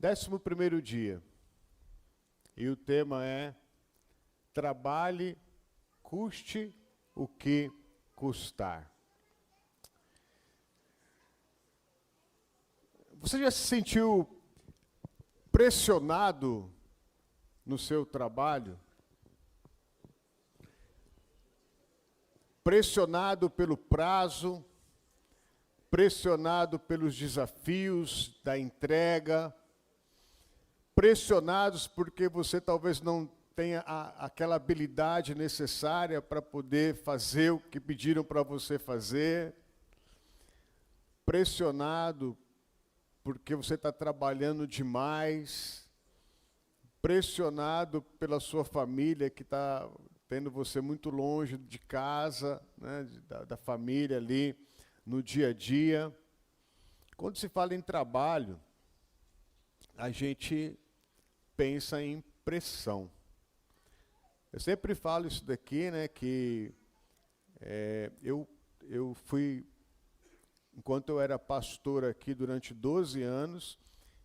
11º dia. E o tema é: trabalhe, custe o que custar. Você já se sentiu pressionado no seu trabalho? Pressionado pelo prazo, pressionado pelos desafios da entrega, pressionados porque você talvez não tenha aquela habilidade necessária para poder fazer o que pediram para você fazer, pressionado porque você está trabalhando demais, pressionado pela sua família que está tendo você muito longe de casa, né, da família ali no dia a dia. Quando se fala em trabalho, a gente pensa em pressão. Eu sempre falo isso daqui, né, que eu fui, enquanto eu era pastor aqui durante 12 anos,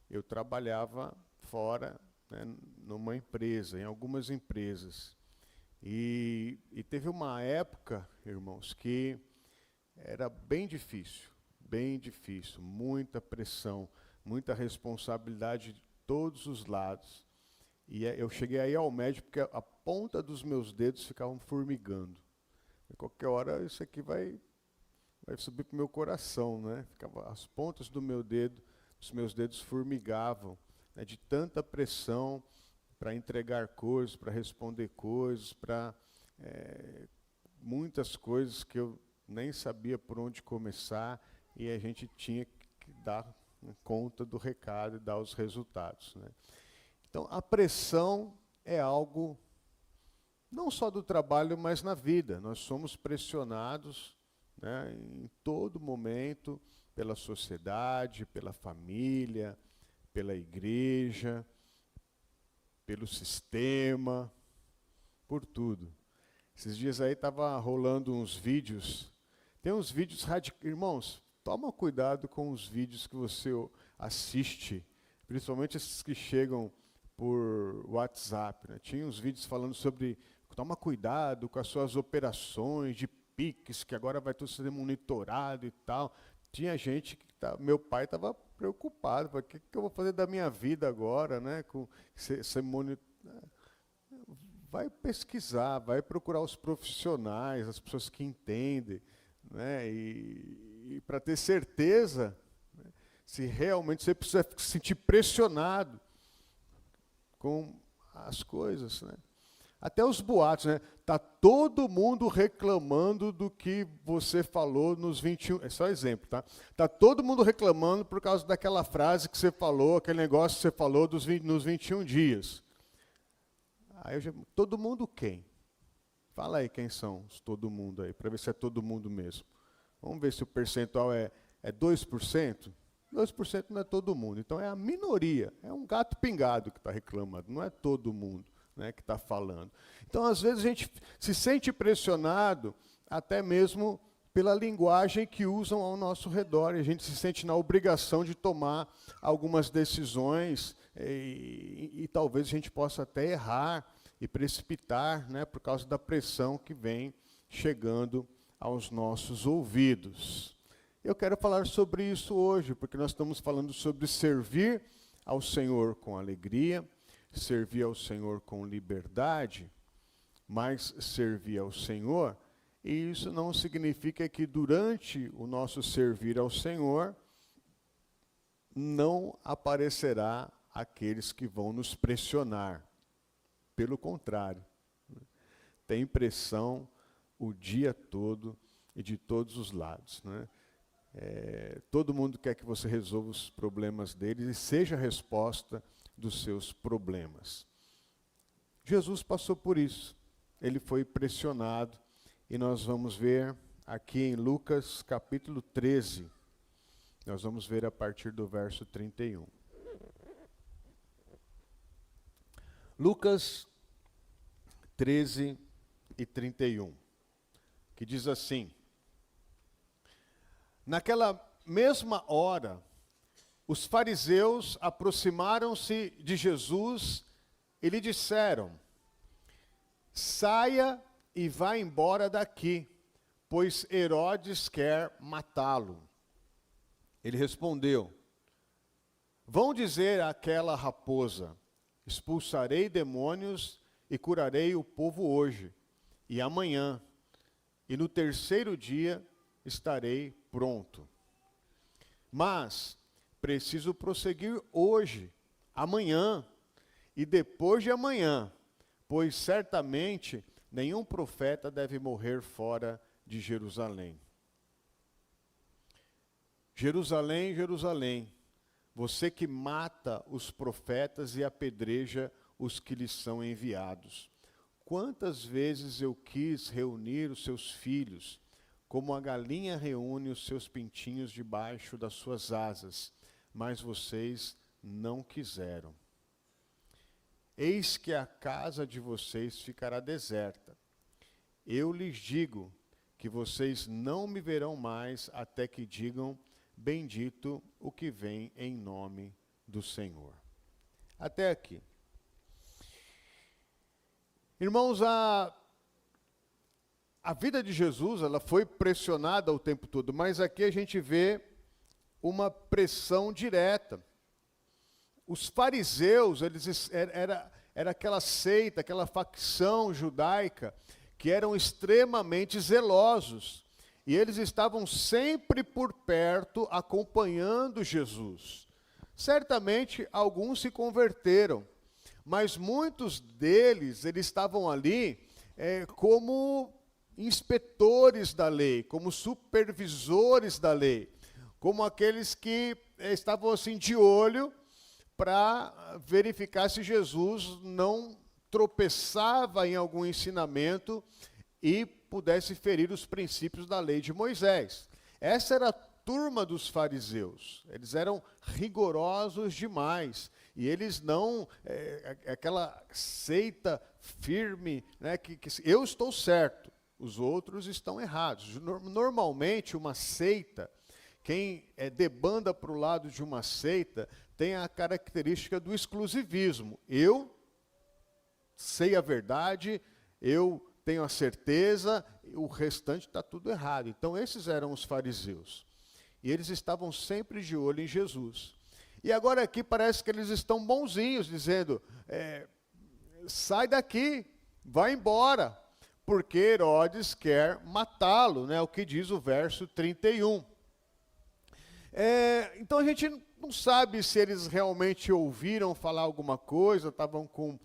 eu trabalhava fora, né, numa empresa, em algumas empresas. E teve uma época, irmãos, que era bem difícil, muita pressão, muita responsabilidade de todos os lados. E eu cheguei aí ao médico porque a ponta dos meus dedos ficavam formigando. A qualquer hora isso aqui vai subir para o meu coração, né? As pontas dos meus dedos formigavam, né, de tanta pressão para entregar coisas, para responder coisas, para muitas coisas que eu nem sabia por onde começar, e a gente tinha que dar conta do recado e dar os resultados, né? Então, a pressão é algo não só do trabalho, mas na vida. Nós somos pressionados, né, em todo momento, pela sociedade, pela família, pela igreja, pelo sistema, por tudo. Esses dias aí estava rolando uns vídeos. Tem uns vídeos radicais. Irmãos, toma cuidado com os vídeos que você assiste, principalmente esses que chegam por WhatsApp, né? Tinha uns vídeos falando sobre toma cuidado com as suas operações de Pix, que agora vai tudo ser monitorado e tal. Tinha gente que meu pai estava preocupado, o que eu vou fazer da minha vida agora, né? Com ser monitor. Vai pesquisar, vai procurar os profissionais, as pessoas que entendem, né? E para ter certeza, né, se realmente você precisa se sentir pressionado com as coisas, né? Até os boatos, né? Tá todo mundo reclamando do que você falou nos 21, é só exemplo, tá? Tá todo mundo reclamando por causa daquela frase que você falou, aquele negócio que você falou nos 21 dias. Aí todo mundo quem? Fala aí quem são os todo mundo aí, para ver se é todo mundo mesmo. Vamos ver se o percentual é 2%. 2% não é todo mundo, então é a minoria, é um gato pingado que está reclamando, não é todo mundo, né, que está falando. Então, às vezes, a gente se sente pressionado até mesmo pela linguagem que usam ao nosso redor, e a gente se sente na obrigação de tomar algumas decisões, e talvez a gente possa até errar e precipitar, né, por causa da pressão que vem chegando aos nossos ouvidos. Eu quero falar sobre isso hoje, porque nós estamos falando sobre servir ao Senhor com alegria, servir ao Senhor com liberdade, mas servir ao Senhor, e isso não significa que durante o nosso servir ao Senhor não aparecerá aqueles que vão nos pressionar. Pelo contrário, tem pressão o dia todo e de todos os lados, né? Todo mundo quer que você resolva os problemas deles e seja a resposta dos seus problemas. Jesus passou por isso. Ele foi pressionado. E nós vamos ver aqui em Lucas capítulo 13. Nós vamos ver a partir do verso 31. Lucas 13 e 31. Que diz assim: naquela mesma hora, os fariseus aproximaram-se de Jesus e lhe disseram: saia e vá embora daqui, pois Herodes quer matá-lo. Ele respondeu: vão dizer àquela raposa: expulsarei demônios e curarei o povo hoje e amanhã, e no terceiro dia estarei pronto. Mas preciso prosseguir hoje, amanhã e depois de amanhã, pois certamente nenhum profeta deve morrer fora de Jerusalém. Jerusalém, Jerusalém, você que mata os profetas e apedreja os que lhes são enviados. Quantas vezes eu quis reunir os seus filhos, como a galinha reúne os seus pintinhos debaixo das suas asas, mas vocês não quiseram. Eis que a casa de vocês ficará deserta. Eu lhes digo que vocês não me verão mais até que digam: bendito o que vem em nome do Senhor. Até aqui. Irmãos, a vida de Jesus, ela foi pressionada o tempo todo, mas aqui a gente vê uma pressão direta. Os fariseus, era aquela seita, aquela facção judaica, que eram extremamente zelosos. E eles estavam sempre por perto, acompanhando Jesus. Certamente, alguns se converteram, mas muitos deles, eles estavam ali como inspetores da lei, como supervisores da lei, como aqueles que estavam assim de olho para verificar se Jesus não tropeçava em algum ensinamento e pudesse ferir os princípios da lei de Moisés. Essa era a turma dos fariseus. Eles eram rigorosos demais. E eles não, aquela seita firme, né, que eu estou certo, os outros estão errados. Normalmente, uma seita, quem debanda para o lado de uma seita, tem a característica do exclusivismo. Eu sei a verdade, eu tenho a certeza, o restante está tudo errado. Então, esses eram os fariseus. E eles estavam sempre de olho em Jesus. E agora aqui parece que eles estão bonzinhos, dizendo: sai daqui, vai embora, porque Herodes quer matá-lo, né? O que diz o verso 31. Então a gente não sabe se eles realmente ouviram falar alguma coisa, estavam com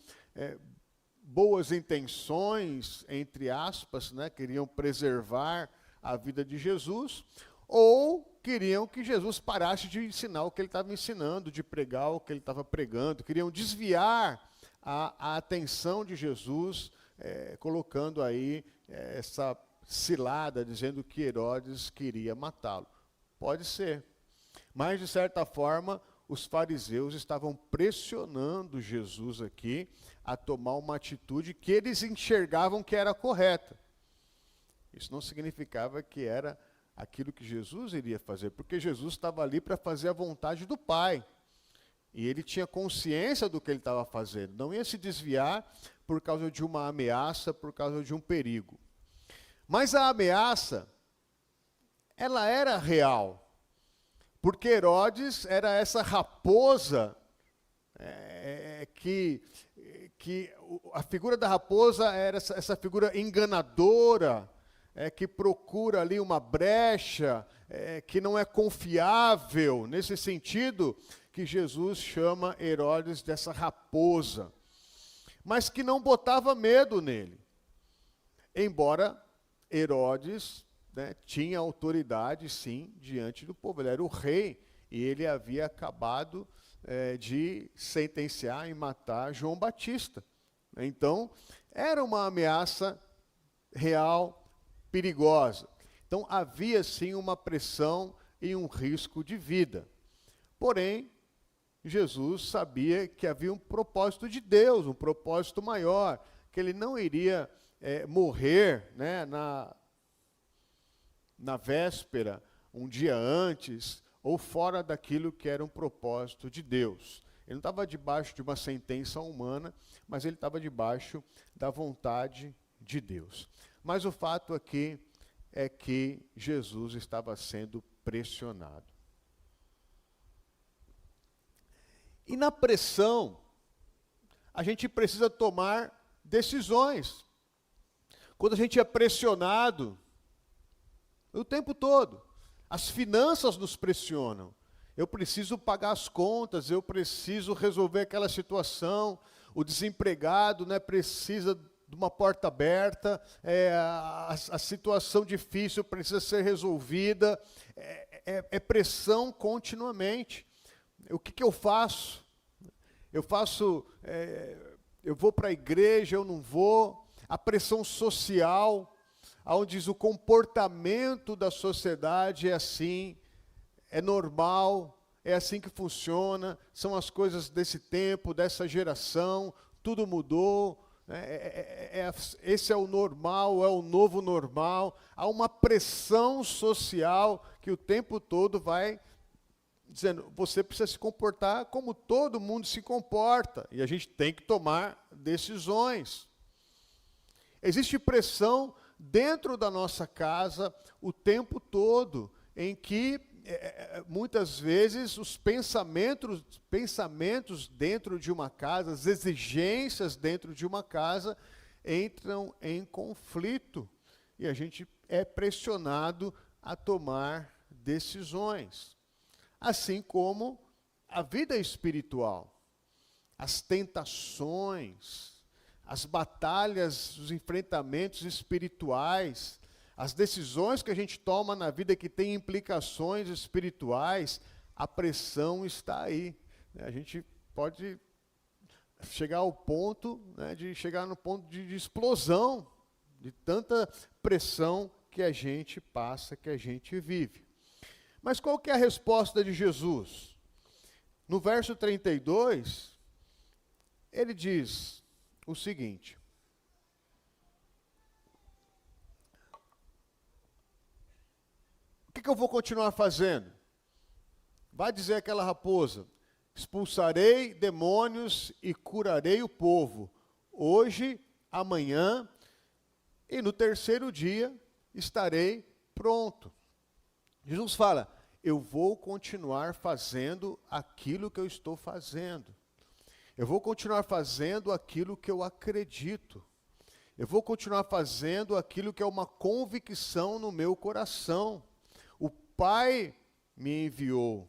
boas intenções, entre aspas, né? Queriam preservar a vida de Jesus, ou queriam que Jesus parasse de ensinar o que ele estava ensinando, de pregar o que ele estava pregando, queriam desviar a atenção de Jesus, colocando aí essa cilada, dizendo que Herodes queria matá-lo. Pode ser. Mas, de certa forma, os fariseus estavam pressionando Jesus aqui a tomar uma atitude que eles enxergavam que era correta. Isso não significava que era aquilo que Jesus iria fazer, porque Jesus estava ali para fazer a vontade do Pai. E ele tinha consciência do que ele estava fazendo. Não ia se desviar por causa de uma ameaça, por causa de um perigo. Mas a ameaça, ela era real. Porque Herodes era essa raposa, que a figura da raposa era essa figura enganadora, que procura ali uma brecha, que não é confiável, nesse sentido que Jesus chama Herodes dessa raposa, mas que não botava medo nele. Embora Herodes, né, tinha autoridade, sim, diante do povo. Ele era o rei e ele havia acabado de sentenciar e matar João Batista. Então, era uma ameaça real, perigosa. Então, havia, sim, uma pressão e um risco de vida. Porém, Jesus sabia que havia um propósito de Deus, um propósito maior, que ele não iria morrer, né, na véspera, um dia antes, ou fora daquilo que era um propósito de Deus. Ele não estava debaixo de uma sentença humana, mas ele estava debaixo da vontade de Deus. Mas o fato aqui é que Jesus estava sendo pressionado. E na pressão, a gente precisa tomar decisões. Quando a gente é pressionado, o tempo todo, as finanças nos pressionam. Eu preciso pagar as contas, eu preciso resolver aquela situação, o desempregado, né, precisa de uma porta aberta, a situação difícil precisa ser resolvida, é pressão continuamente. O que eu faço? Eu vou para a igreja, eu não vou. A pressão social, onde diz o comportamento da sociedade é assim, é normal, é assim que funciona, são as coisas desse tempo, dessa geração, tudo mudou, esse é o normal, é o novo normal. Há uma pressão social que o tempo todo vai dizendo, você precisa se comportar como todo mundo se comporta, e a gente tem que tomar decisões. Existe pressão dentro da nossa casa o tempo todo, em que muitas vezes os pensamentos dentro de uma casa, as exigências dentro de uma casa entram em conflito, e a gente é pressionado a tomar decisões. Assim como a vida espiritual, as tentações, as batalhas, os enfrentamentos espirituais, as decisões que a gente toma na vida que tem implicações espirituais, a pressão está aí. A gente pode chegar ao ponto, né, de chegar no ponto de explosão, de tanta pressão que a gente passa, que a gente vive. Mas qual que é a resposta de Jesus? No verso 32, ele diz o seguinte: o que eu vou continuar fazendo? Vai dizer aquela raposa, expulsarei demônios e curarei o povo, hoje, amanhã, e no terceiro dia estarei pronto. Jesus fala, eu vou continuar fazendo aquilo que eu estou fazendo. Eu vou continuar fazendo aquilo que eu acredito. Eu vou continuar fazendo aquilo que é uma convicção no meu coração. O Pai me enviou.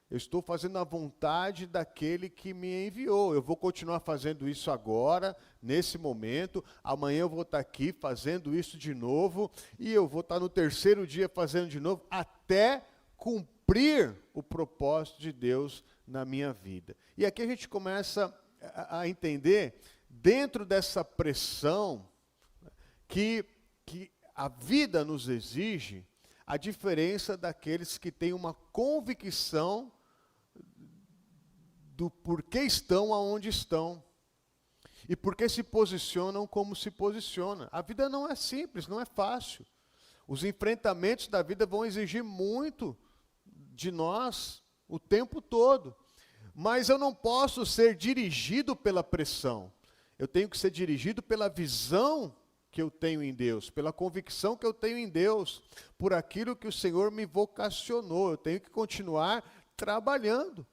Eu estou fazendo a vontade daquele que me enviou. Eu vou continuar fazendo isso agora, nesse momento. Amanhã eu vou estar aqui fazendo isso de novo. E eu vou estar no terceiro dia fazendo de novo, até cumprir o propósito de Deus na minha vida. E aqui a gente começa a entender, dentro dessa pressão que a vida nos exige, a diferença daqueles que têm uma convicção do porquê estão aonde estão e porquê se posicionam como se posicionam. A vida não é simples, não é fácil. Os enfrentamentos da vida vão exigir muito de nós o tempo todo. Mas eu não posso ser dirigido pela pressão. Eu tenho que ser dirigido pela visão que eu tenho em Deus, pela convicção que eu tenho em Deus, por aquilo que o Senhor me vocacionou. Eu tenho que continuar trabalhando.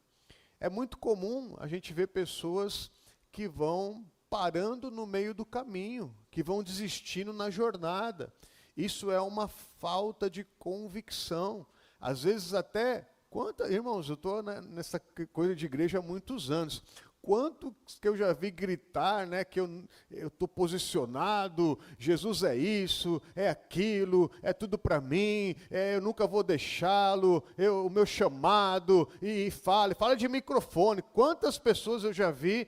É muito comum a gente ver pessoas que vão parando no meio do caminho, que vão desistindo na jornada. Isso é uma falta de convicção. Às vezes até, irmãos, eu estou nessa coisa de igreja há muitos anos. Quanto que eu já vi gritar, né, que eu estou posicionado, Jesus é isso, é aquilo, é tudo para mim, eu nunca vou deixá-lo, o meu chamado, e fala de microfone. Quantas pessoas eu já vi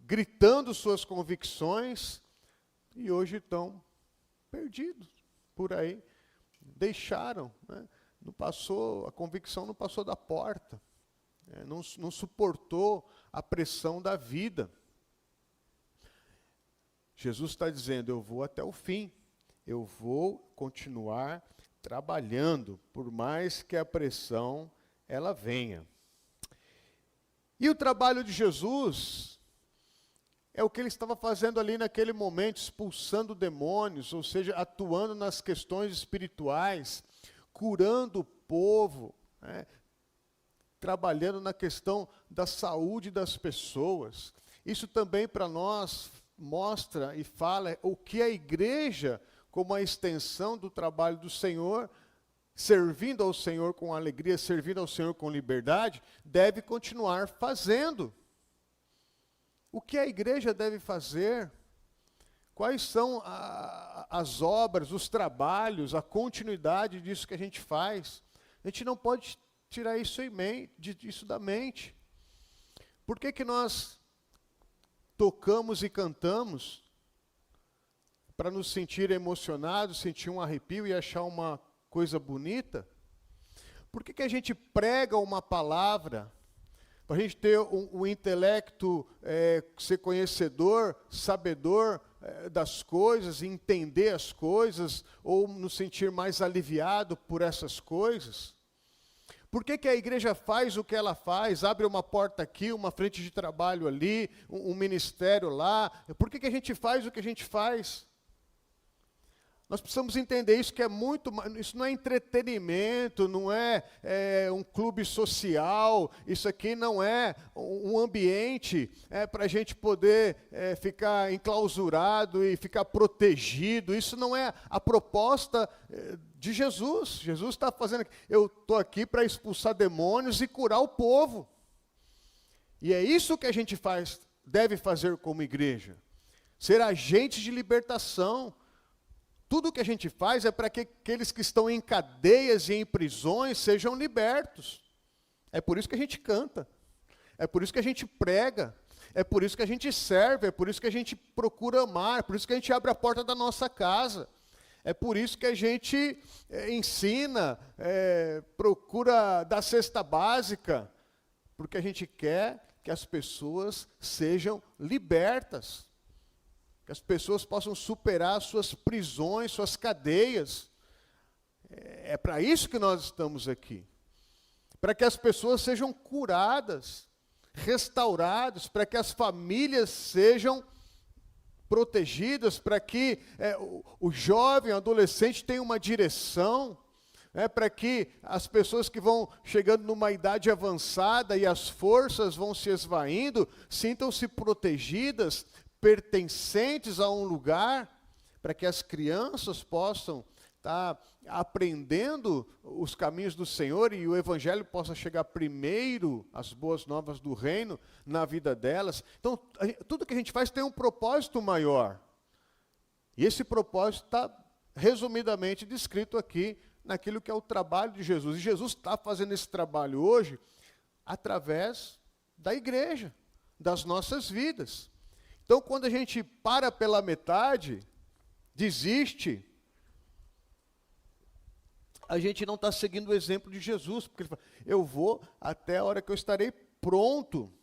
gritando suas convicções e hoje estão perdidos por aí, deixaram, né? A convicção não passou da porta. Não suportou a pressão da vida. Jesus está dizendo, eu vou até o fim. Eu vou continuar trabalhando, por mais que a pressão ela venha. E o trabalho de Jesus é o que ele estava fazendo ali naquele momento, expulsando demônios, ou seja, atuando nas questões espirituais, curando o povo, né? Trabalhando na questão da saúde das pessoas. Isso também para nós mostra e fala o que a igreja, como a extensão do trabalho do Senhor, servindo ao Senhor com alegria, servindo ao Senhor com liberdade, deve continuar fazendo. O que a igreja deve fazer? Quais são as obras, os trabalhos, a continuidade disso que a gente faz? A gente não pode tirar isso da mente. Por que nós tocamos e cantamos para nos sentir emocionados, sentir um arrepio e achar uma coisa bonita? Por que a gente prega uma palavra para a gente ter um intelecto, ser conhecedor, sabedor das coisas, entender as coisas, ou nos sentir mais aliviado por essas coisas? Por que a igreja faz o que ela faz? Abre uma porta aqui, uma frente de trabalho ali, um ministério lá. Por que a gente faz o que a gente faz? Nós precisamos entender isso, que isso não é entretenimento, não é um clube social, isso aqui não é um ambiente para a gente poder ficar enclausurado e ficar protegido. Isso não é a proposta de Jesus. Jesus está fazendo, eu estou aqui para expulsar demônios e curar o povo. E é isso que a gente deve fazer como igreja, ser agentes de libertação. Tudo que a gente faz é para que aqueles que estão em cadeias e em prisões sejam libertos. É por isso que a gente canta, é por isso que a gente prega, é por isso que a gente serve, é por isso que a gente procura amar, é por isso que a gente abre a porta da nossa casa, é por isso que a gente ensina, procura dar cesta básica, porque a gente quer que as pessoas sejam libertas. Que as pessoas possam superar suas prisões, suas cadeias. É para isso que nós estamos aqui. Para que as pessoas sejam curadas, restauradas, para que as famílias sejam protegidas, para que o jovem, o adolescente tenha uma direção, para que as pessoas que vão chegando numa idade avançada e as forças vão se esvaindo, sintam-se protegidas, pertencentes a um lugar, para que as crianças possam estar aprendendo os caminhos do Senhor e o Evangelho possa chegar primeiro, as boas novas do reino, na vida delas. Então, tudo que a gente faz tem um propósito maior. E esse propósito está resumidamente descrito aqui, naquilo que é o trabalho de Jesus. E Jesus está fazendo esse trabalho hoje através da igreja, das nossas vidas. Então, quando a gente para pela metade, desiste, a gente não está seguindo o exemplo de Jesus, porque ele fala, eu vou até a hora que eu estarei pronto,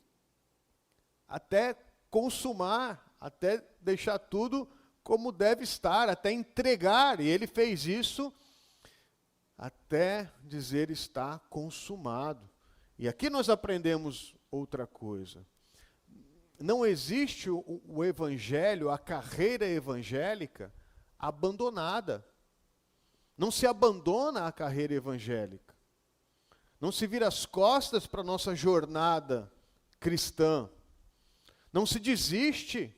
até consumar, até deixar tudo como deve estar, até entregar. E ele fez isso até dizer está consumado. E aqui nós aprendemos outra coisa. Não existe o evangelho, a carreira evangélica abandonada. Não se abandona a carreira evangélica. Não se vira as costas para a nossa jornada cristã. Não se desiste.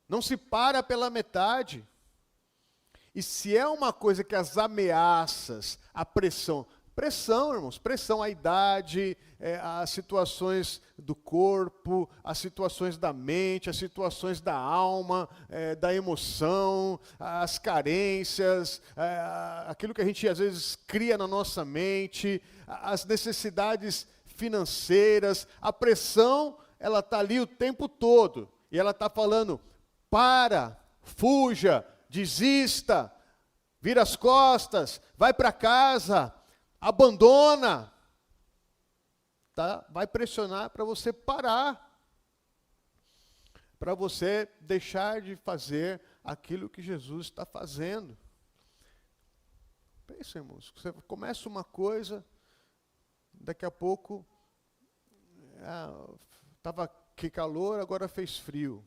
Não se para pela metade. E se é uma coisa que as ameaças, a pressão, irmãos, pressão, a idade, as situações do corpo, as situações da mente, as situações da alma, da emoção, as carências, aquilo que a gente às vezes cria na nossa mente, as necessidades financeiras, a pressão, ela está ali o tempo todo, e ela está falando, para, fuja, desista, vira as costas, vai para casa, abandona, tá? Vai pressionar para você parar, para você deixar de fazer aquilo que Jesus está fazendo. Pensa, irmãos, você começa uma coisa, daqui a pouco, estava que calor, agora fez frio.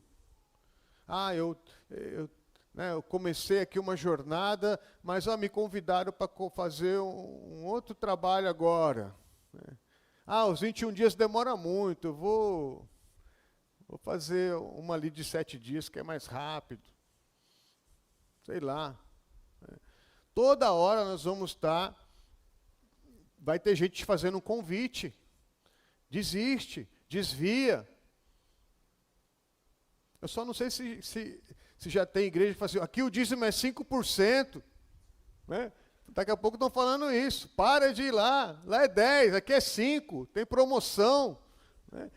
Eu comecei aqui uma jornada, mas me convidaram para fazer um outro trabalho agora. Os 21 dias demora muito, eu vou fazer uma ali de 7 dias, que é mais rápido. Sei lá. Toda hora nós vamos estar, vai ter gente fazendo um convite. Desiste, desvia. Eu só não sei se já tem igreja que fala assim, aqui o dízimo é 5%. Né? Daqui a pouco estão falando isso. Para de ir lá. Lá é 10, aqui é 5. Tem promoção. Né?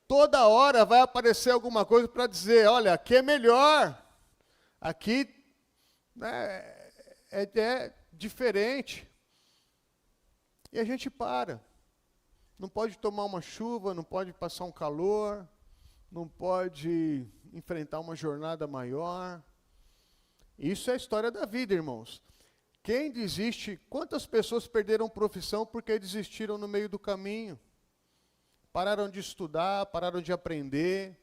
Toda hora vai aparecer alguma coisa para dizer, olha, aqui é melhor. Aqui é diferente. E a gente para. Não pode tomar uma chuva, não pode passar um calor, não pode enfrentar uma jornada maior. Isso é a história da vida, irmãos. Quem desiste, quantas pessoas perderam profissão porque desistiram no meio do caminho? Pararam de estudar, pararam de aprender,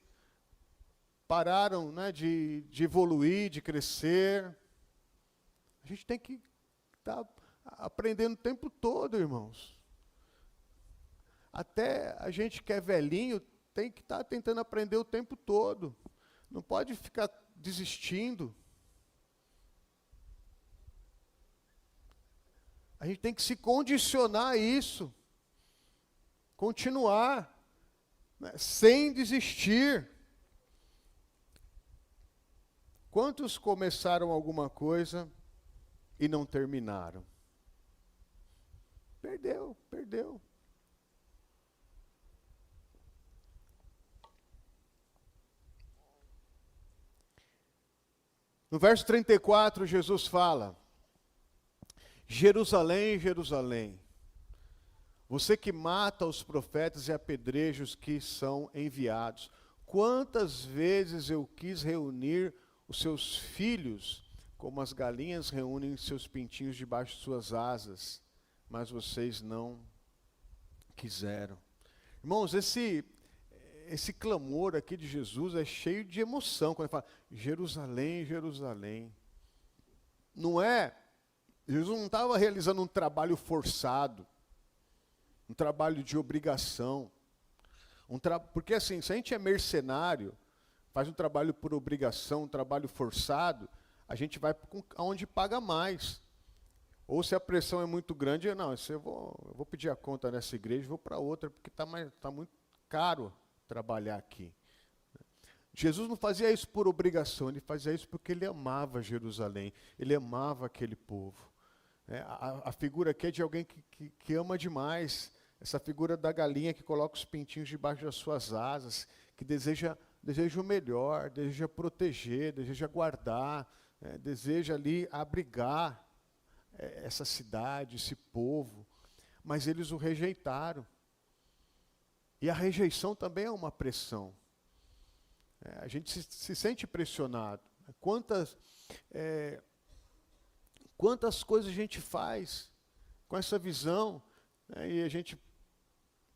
pararam, né, de evoluir, de crescer. A gente tem que estar aprendendo o tempo todo, irmãos. Até a gente que é velhinho tem que estar tentando aprender o tempo todo. Não pode ficar desistindo. A gente tem que se condicionar a isso. Continuar, né, sem desistir. Quantos começaram alguma coisa e não terminaram? Perdeu. No verso 34, Jesus fala, Jerusalém, Jerusalém, você que mata os profetas e apedreja os que são enviados, quantas vezes eu quis reunir os seus filhos, como as galinhas reúnem seus pintinhos debaixo de suas asas, mas vocês não quiseram. Irmãos, esse clamor aqui de Jesus é cheio de emoção, quando ele fala, Jerusalém, Jerusalém. Jesus não estava realizando um trabalho forçado, um trabalho de obrigação. Porque assim, se a gente é mercenário, faz um trabalho por obrigação, um trabalho forçado, a gente vai aonde paga mais. Ou se a pressão é muito grande, eu vou pedir a conta nessa igreja, vou para outra, porque está muito caro trabalhar aqui. Jesus não fazia isso por obrigação, ele fazia isso porque ele amava Jerusalém, ele amava aquele povo. A figura aqui é de alguém que ama demais, essa figura da galinha que coloca os pintinhos debaixo das suas asas, que deseja o melhor, deseja proteger, deseja guardar, deseja ali abrigar essa cidade, esse povo, mas eles o rejeitaram. E a rejeição também é uma pressão. A gente se sente pressionado. Quantas coisas a gente faz com essa visão, né? E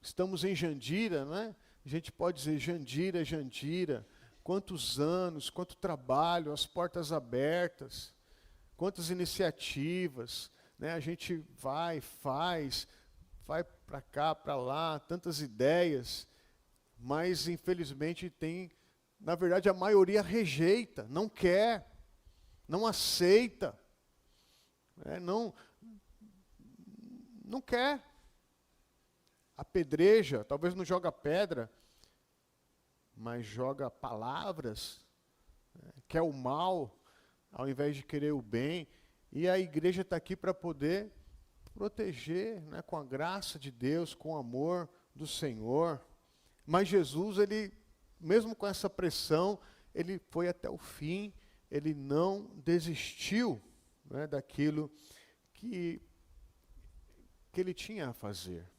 estamos em Jandira, né? A gente pode dizer Jandira, quantos anos, quanto trabalho, as portas abertas, quantas iniciativas, né? A gente vai para cá, para lá, tantas ideias, mas infelizmente na verdade a maioria rejeita, não quer, não aceita, não quer. Apedreja, talvez não joga pedra, mas joga palavras, quer o mal, ao invés de querer o bem, e a igreja está aqui para poder proteger, né, com a graça de Deus, com o amor do Senhor. Mas Jesus, ele, mesmo com essa pressão, ele foi até o fim, ele não desistiu, né, daquilo que ele tinha a fazer.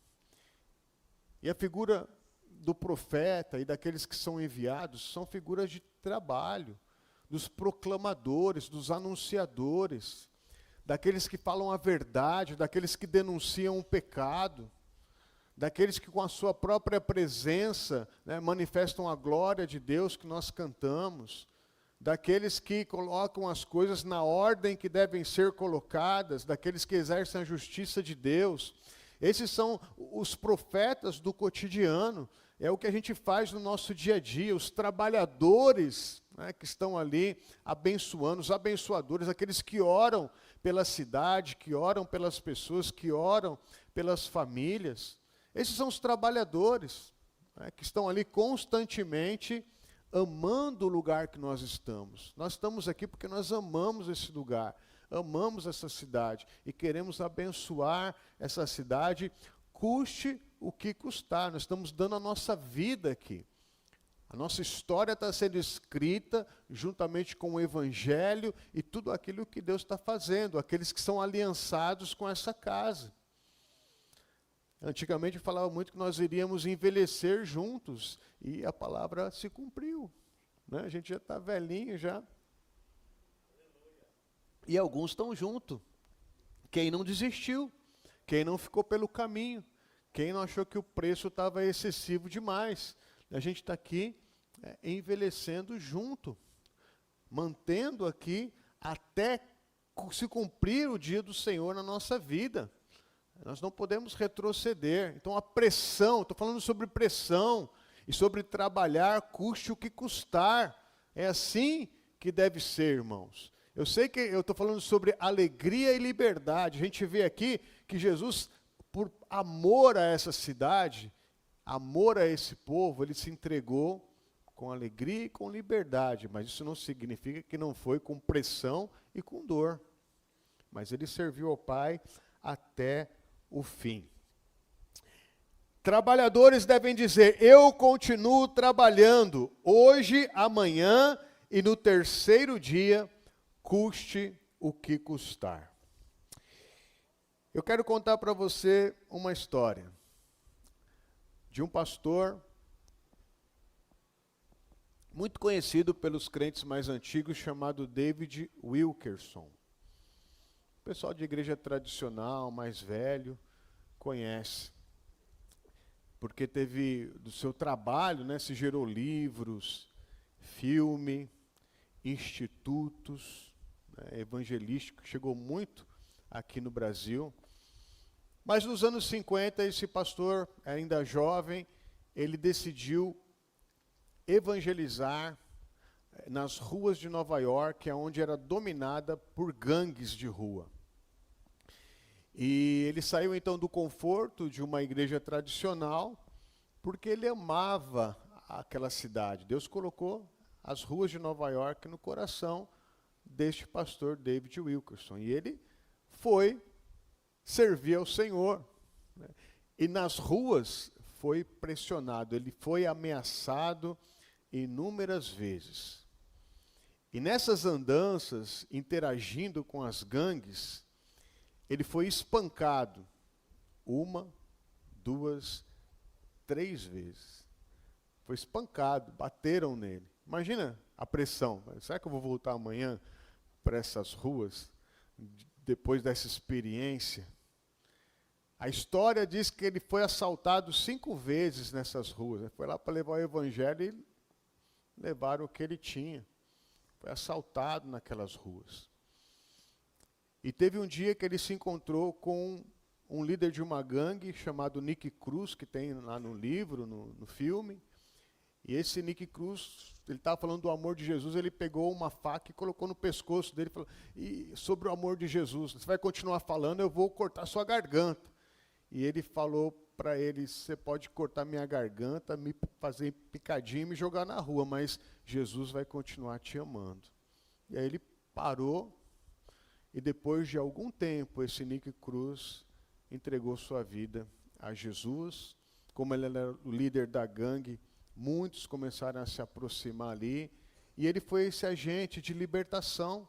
E a figura do profeta e daqueles que são enviados são figuras de trabalho, dos proclamadores, dos anunciadores. daqueles que falam a verdade, daqueles que denunciam o pecado, daqueles que com a sua própria presença, né, manifestam a glória de Deus que nós cantamos, daqueles que colocam as coisas na ordem que devem ser colocadas, daqueles que exercem a justiça de Deus. Esses são os profetas do cotidiano, é o que a gente faz no nosso dia a dia, os trabalhadores, né, que estão ali abençoando, os abençoadores, aqueles que oram pela cidade, que oram pelas pessoas, que oram pelas famílias. Esses são os trabalhadores, né, que estão ali constantemente amando o lugar que nós estamos. Nós estamos aqui porque nós amamos esse lugar, amamos essa cidade e queremos abençoar essa cidade, custe o que custar. Nós estamos dando a nossa vida aqui. A nossa história está sendo escrita juntamente com o Evangelho e tudo aquilo que Deus está fazendo, aqueles que são aliançados com essa casa. Antigamente falava muito que nós iríamos envelhecer juntos, e a palavra se cumpriu, né? A gente já está velhinho já. E alguns estão juntos. Quem não desistiu, quem não ficou pelo caminho, quem não achou que o preço estava excessivo demais. A gente está aqui envelhecendo junto, mantendo aqui até se cumprir o dia do Senhor na nossa vida. Nós não podemos retroceder. Então a pressão, estou falando sobre pressão e sobre trabalhar, custe o que custar. É assim que deve ser, irmãos. Eu sei que eu estou falando sobre alegria e liberdade. A gente vê aqui que Jesus, por amor a essa cidade, amor a esse povo, ele se entregou com alegria e com liberdade. Mas isso não significa que não foi com pressão e com dor. Mas ele serviu ao Pai até o fim. Trabalhadores devem dizer: eu continuo trabalhando hoje, amanhã e no terceiro dia, custe o que custar. Eu quero contar para você uma história de um pastor muito conhecido pelos crentes mais antigos, chamado David Wilkerson. O pessoal de igreja tradicional, mais velho, conhece. Porque teve, do seu trabalho, né, se gerou livros, filme, institutos, né, evangelísticos, chegou muito aqui no Brasil. Mas nos anos 50, esse pastor, ainda jovem, ele decidiu evangelizar nas ruas de Nova York, onde era dominada por gangues de rua. E ele saiu então do conforto de uma igreja tradicional, porque ele amava aquela cidade. Deus colocou as ruas de Nova York no coração deste pastor David Wilkerson. E ele foi servir ao Senhor, né? E nas ruas foi pressionado, ele foi ameaçado inúmeras vezes. E nessas andanças, interagindo com as gangues, ele foi espancado 1, 2, 3 vezes. Foi espancado, bateram nele. Imagina a pressão. Será que eu vou voltar amanhã para essas ruas, depois dessa experiência? A história diz que ele foi assaltado 5 vezes nessas ruas. Ele foi lá para levar o evangelho e levaram o que ele tinha. Foi assaltado naquelas ruas. E teve um dia que ele se encontrou com um líder de uma gangue chamado Nick Cruz, que tem lá no livro, no filme. E esse Nick Cruz, ele estava falando do amor de Jesus, ele pegou uma faca e colocou no pescoço dele e falou: e sobre o amor de Jesus, você vai continuar falando, eu vou cortar sua garganta. E ele falou para ele: você pode cortar minha garganta, me fazer picadinho e me jogar na rua, mas Jesus vai continuar te amando. E aí ele parou. E depois de algum tempo, esse Nick Cruz entregou sua vida a Jesus. Como ele era o líder da gangue, muitos começaram a se aproximar ali. E ele foi esse agente de libertação.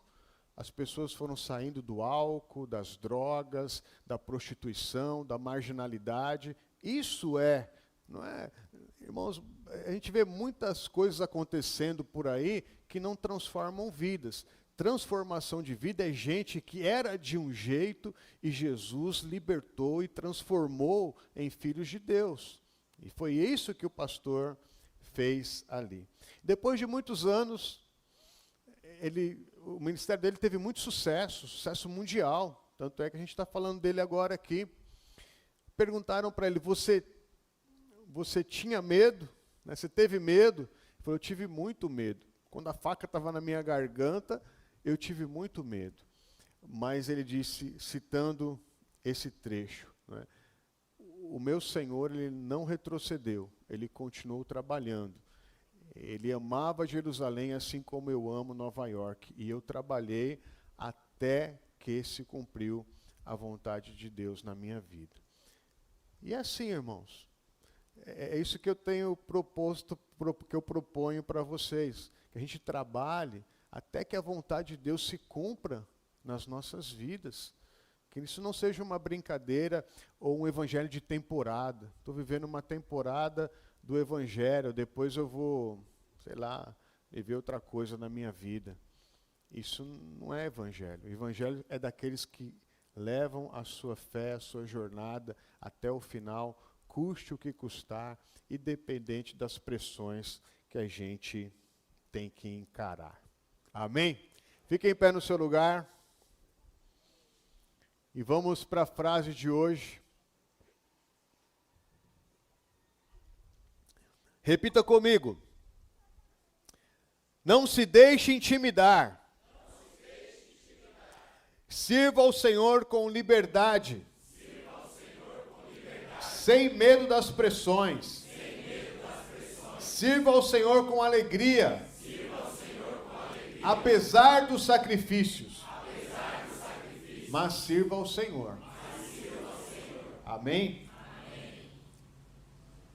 As pessoas foram saindo do álcool, das drogas, da prostituição, da marginalidade. Isso não é? Irmãos, a gente vê muitas coisas acontecendo por aí que não transformam vidas. transformação de vida é gente que era de um jeito e Jesus libertou e transformou em filhos de Deus. E foi isso que o pastor fez ali. Depois de muitos anos, o ministério dele teve muito sucesso, sucesso mundial. Tanto é que a gente está falando dele agora aqui. Perguntaram para ele, você tinha medo? Né? Você teve medo? Ele falou, eu tive muito medo. Quando a faca estava na minha garganta, eu tive muito medo. Mas ele disse, citando esse trecho, né? O meu Senhor, ele não retrocedeu, ele continuou trabalhando. Ele amava Jerusalém assim como eu amo Nova York. E eu trabalhei até que se cumpriu a vontade de Deus na minha vida. E é assim, irmãos. É isso que eu tenho proposto, que eu proponho para vocês. Que a gente trabalhe até que a vontade de Deus se cumpra nas nossas vidas. Que isso não seja uma brincadeira ou um evangelho de temporada. Estou vivendo uma temporada do evangelho, depois eu vou, sei lá, viver outra coisa na minha vida. Isso não é evangelho. O evangelho é daqueles que levam a sua fé, a sua jornada até o final, custe o que custar, independente das pressões que a gente tem que encarar. Amém? Fique em pé no seu lugar. E vamos para a frase de hoje. Repita comigo. Não se deixe intimidar. Sirva ao Senhor com liberdade. Sem medo das pressões. Sirva ao Senhor com alegria. Apesar dos sacrifícios. Mas sirva ao Senhor. Amém?